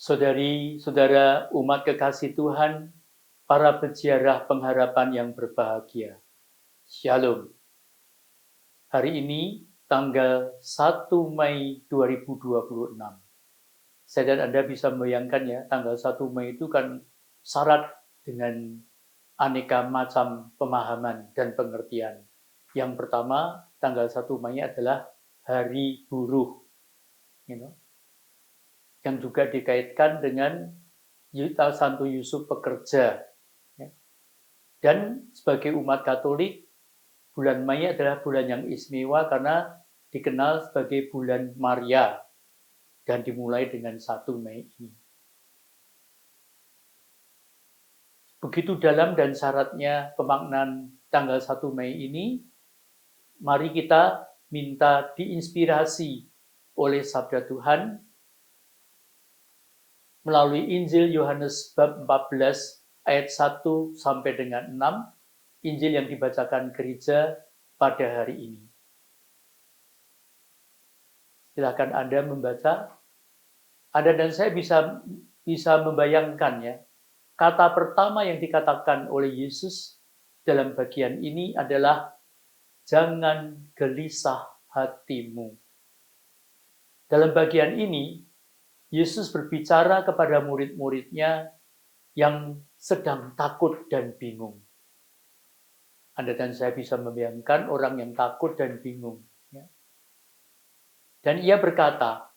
Saudari-saudara umat kekasih Tuhan, para peziarah pengharapan yang berbahagia. Shalom. Hari ini tanggal 1 Mei 2026. Saya dan Anda bisa membayangkan ya, tanggal 1 Mei itu kan syarat dengan aneka macam pemahaman dan pengertian. Yang pertama, tanggal 1 Mei adalah Hari Buruh. Yang juga dikaitkan dengan Santo Yusuf Pekerja. Dan sebagai umat Katolik, bulan Mei adalah bulan yang istimewa karena dikenal sebagai bulan Maria dan dimulai dengan 1 Mei ini. Begitu dalam dan syaratnya pemaknaan tanggal 1 Mei ini, mari kita minta diinspirasi oleh sabda Tuhan melalui Injil Yohanes bab 14 ayat 1 sampai dengan 6, Injil yang dibacakan gereja pada hari ini. Silakan Anda membaca. Anda dan saya bisa membayangkan ya, kata pertama yang dikatakan oleh Yesus dalam bagian ini adalah jangan gelisah hatimu. Dalam bagian ini, Yesus berbicara kepada murid-muridnya yang sedang takut dan bingung. Anda dan saya bisa membayangkan orang yang takut dan bingung. Dan ia berkata,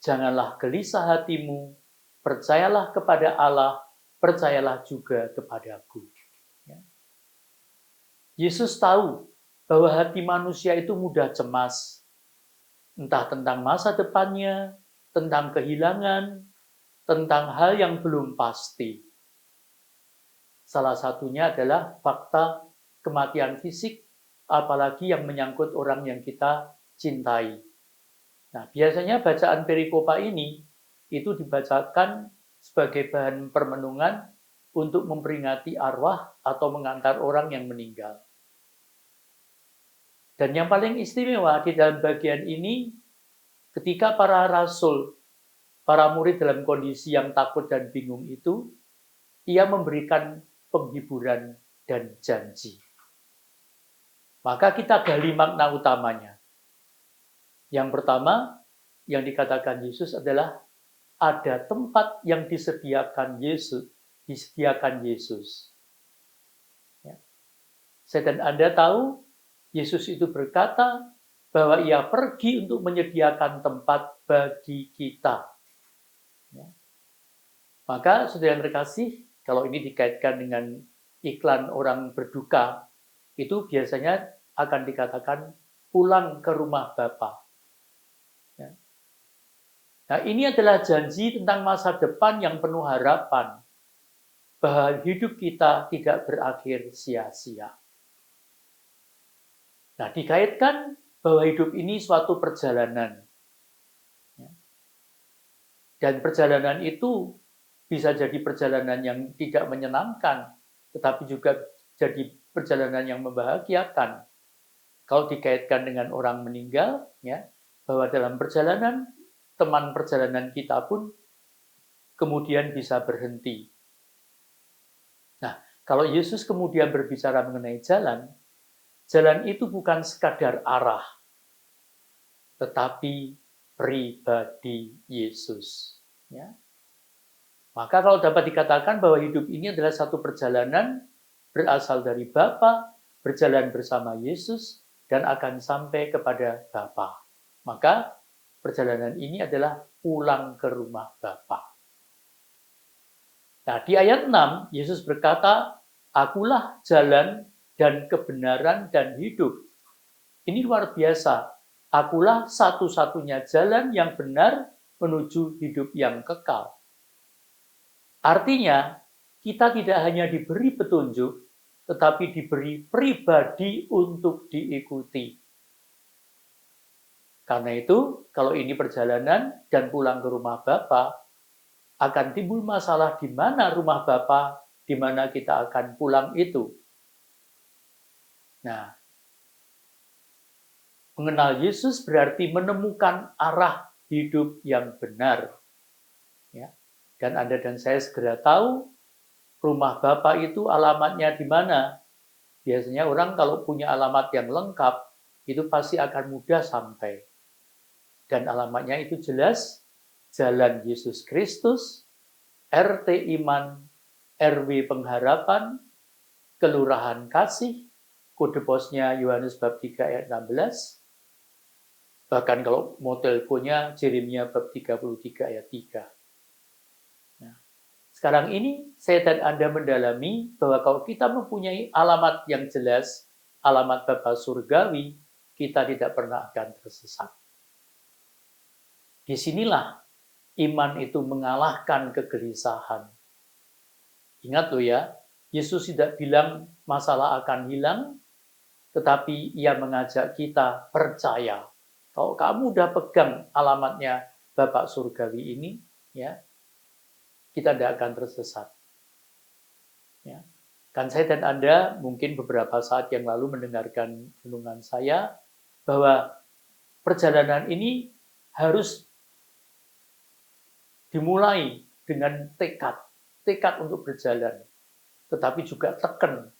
janganlah gelisah hatimu, percayalah kepada Allah, percayalah juga kepadaku. Yesus tahu bahwa hati manusia itu mudah cemas, entah tentang masa depannya, tentang kehilangan, tentang hal yang belum pasti. Salah satunya adalah fakta kematian fisik, apalagi yang menyangkut orang yang kita cintai. Nah, biasanya bacaan perikopa ini itu dibacakan sebagai bahan permenungan untuk memperingati arwah atau mengantar orang yang meninggal. Dan yang paling istimewa di dalam bagian ini, ketika para rasul, para murid dalam kondisi yang takut dan bingung itu, ia memberikan penghiburan dan janji. Maka kita gali makna utamanya. Yang pertama, yang dikatakan Yesus adalah ada tempat yang disediakan Yesus. Ya. Saya dan Anda tahu, Yesus itu berkata bahwa ia pergi untuk menyediakan tempat bagi kita. Ya. Maka, saudara yang terkasih, kalau ini dikaitkan dengan iklan orang berduka, itu biasanya akan dikatakan pulang ke rumah Bapa. Ya. Nah, ini adalah janji tentang masa depan yang penuh harapan, bahwa hidup kita tidak berakhir sia-sia. Nah, dikaitkan bahwa hidup ini suatu perjalanan. Ya. Dan perjalanan itu bisa jadi perjalanan yang tidak menyenangkan, tetapi juga jadi perjalanan yang membahagiakan. Kalau dikaitkan dengan orang meninggal, ya, bahwa dalam perjalanan, teman perjalanan kita pun kemudian bisa berhenti. Nah, kalau Yesus kemudian berbicara mengenai jalan, jalan itu bukan sekadar arah, tetapi pribadi Yesus. Ya. Maka kalau dapat dikatakan bahwa hidup ini adalah satu perjalanan berasal dari Bapa, berjalan bersama Yesus, dan akan sampai kepada Bapa. Maka perjalanan ini adalah pulang ke rumah Bapa. Nah, di ayat 6, Yesus berkata, akulah jalan dan kebenaran dan hidup. Ini luar biasa. Akulah satu-satunya jalan yang benar menuju hidup yang kekal. Artinya, kita tidak hanya diberi petunjuk, tetapi diberi pribadi untuk diikuti. Karena itu, kalau ini perjalanan dan pulang ke rumah Bapa, akan timbul masalah di mana rumah Bapa, di mana kita akan pulang itu. Nah, mengenal Yesus berarti menemukan arah hidup yang benar. Ya. Dan Anda dan saya segera tahu rumah Bapak itu alamatnya di mana. Biasanya orang kalau punya alamat yang lengkap, itu pasti akan mudah sampai. Dan alamatnya itu jelas, Jalan Yesus Kristus, RT Iman, RW Pengharapan, Kelurahan Kasih, kode posnya Yohanes bab 3 ayat 16, bahkan kalau mau teleponnya Jeremia bab 33 ayat 3. Nah, sekarang ini saya dan Anda mendalami bahwa kalau kita mempunyai alamat yang jelas, alamat Bapa Surgawi, kita tidak pernah akan tersesat. Disinilah iman itu mengalahkan kegelisahan. Ingat loh ya, Yesus tidak bilang masalah akan hilang, tetapi ia mengajak kita percaya. Kalau kamu udah pegang alamatnya Bapak Surgawi ini, ya, kita tidak akan tersesat. Ya. Kan saya dan Anda mungkin beberapa saat yang lalu mendengarkan renungan saya bahwa perjalanan ini harus dimulai dengan tekad untuk berjalan, tetapi juga tekan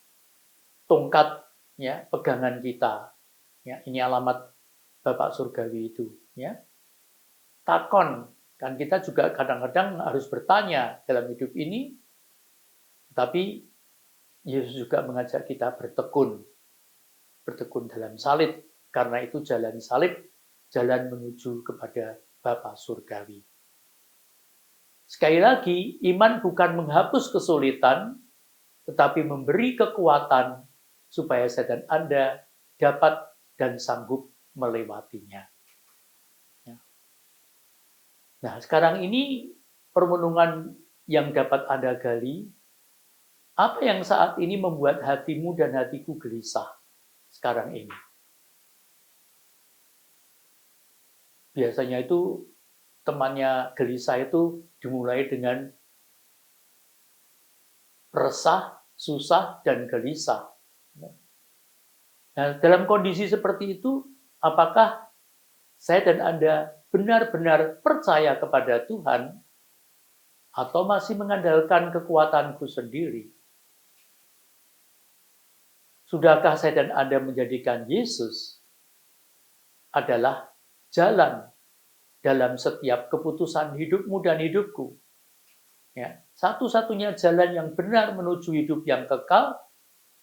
tongkat ya pegangan kita. Ya, ini alamat Bapak Surgawi itu. Ya, takon kan kita juga kadang-kadang harus bertanya dalam hidup ini, tapi Yesus juga mengajak kita bertekun dalam salib, karena itu jalan salib, jalan menuju kepada Bapa Surgawi. Sekali lagi, iman bukan menghapus kesulitan, tetapi memberi kekuatan supaya saya dan Anda dapat dan sanggup melewatinya. Nah, sekarang ini permenungan yang dapat Anda gali, apa yang saat ini membuat hatimu dan hatiku gelisah sekarang ini? Biasanya itu temannya gelisah itu dimulai dengan resah, susah, dan gelisah. Nah, dalam kondisi seperti itu, apakah saya dan Anda benar-benar percaya kepada Tuhan atau masih mengandalkan kekuatanku sendiri? Sudahkah saya dan Anda menjadikan Yesus adalah jalan dalam setiap keputusan hidupmu dan hidupku? Ya, satu-satunya jalan yang benar menuju hidup yang kekal,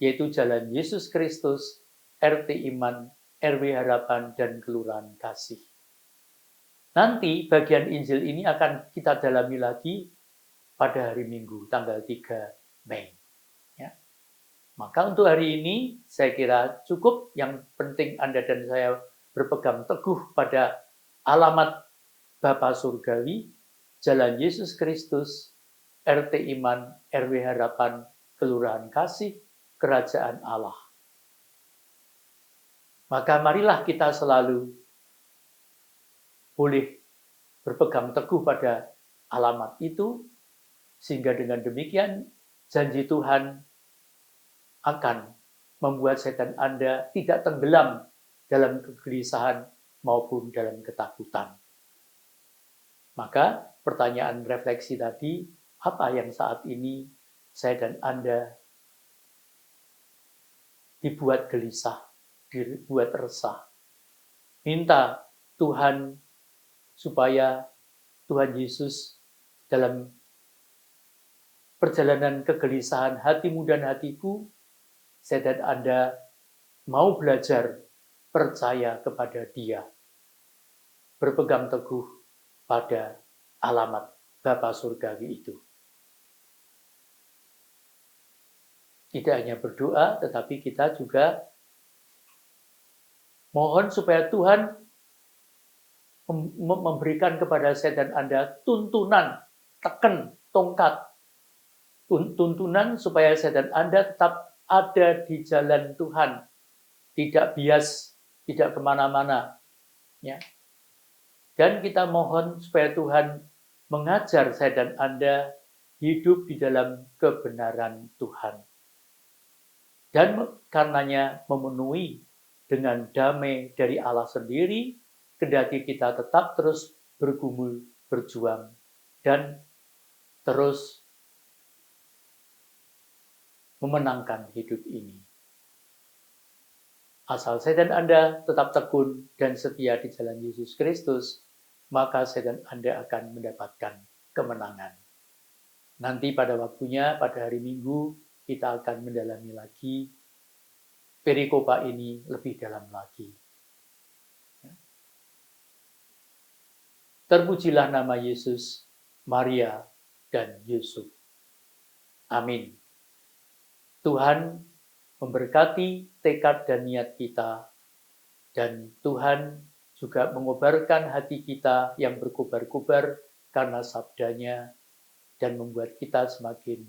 yaitu jalan Yesus Kristus, RT Iman, RW Harapan, dan Kelurahan Kasih. Nanti bagian Injil ini akan kita dalami lagi pada hari Minggu, tanggal 3 Mei. Ya. Maka untuk hari ini, saya kira cukup. Yang penting Anda dan saya berpegang teguh pada alamat Bapa Surgawi, Jalan Yesus Kristus, RT Iman, RW Harapan, Kelurahan Kasih, Kerajaan Allah. Maka marilah kita selalu boleh berpegang teguh pada alamat itu, sehingga dengan demikian janji Tuhan akan membuat saya dan Anda tidak tenggelam dalam kegelisahan maupun dalam ketakutan. Maka pertanyaan refleksi tadi, apa yang saat ini saya dan Anda dibuat gelisah, dibuat resah? Minta Tuhan supaya Tuhan Yesus dalam perjalanan kegelisahan hatimu dan hatiku, saya dan Anda mau belajar percaya kepada Dia, berpegang teguh pada alamat Bapa Surgawi itu. Tidak hanya berdoa, tetapi kita juga mohon supaya Tuhan memberikan kepada saya dan Anda tuntunan, teken, tongkat, tuntunan supaya saya dan Anda tetap ada di jalan Tuhan, tidak bias, tidak kemana-mana. Ya. Dan kita mohon supaya Tuhan mengajar saya dan Anda hidup di dalam kebenaran Tuhan. Dan karenanya memenuhi dengan damai dari Allah sendiri, kendati kita tetap terus bergumul, berjuang, dan terus memenangkan hidup ini. Asal saya dan Anda tetap tekun dan setia di jalan Yesus Kristus, maka saya dan Anda akan mendapatkan kemenangan. Nanti pada waktunya, pada hari Minggu, kita akan mendalami lagi perikopa ini lebih dalam lagi. Terpujilah nama Yesus, Maria, dan Yusuf. Amin. Tuhan memberkati tekad dan niat kita, dan Tuhan juga mengobarkan hati kita yang berkobar-kobar karena sabdanya, dan membuat kita semakin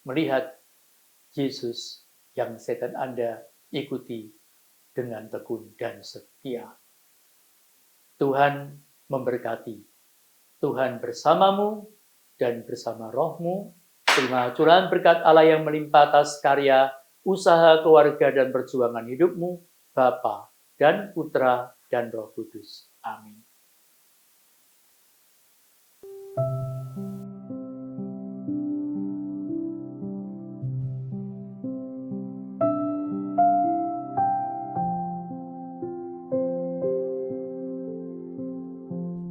melihat Yesus yang saya dan Anda ikuti dengan tekun dan setia. Tuhan memberkati. Tuhan bersamamu dan bersama rohmu. Terima curahan berkat Allah yang melimpah atas karya, usaha, keluarga, dan perjuangan hidupmu, Bapa dan Putra dan Roh Kudus. Amin.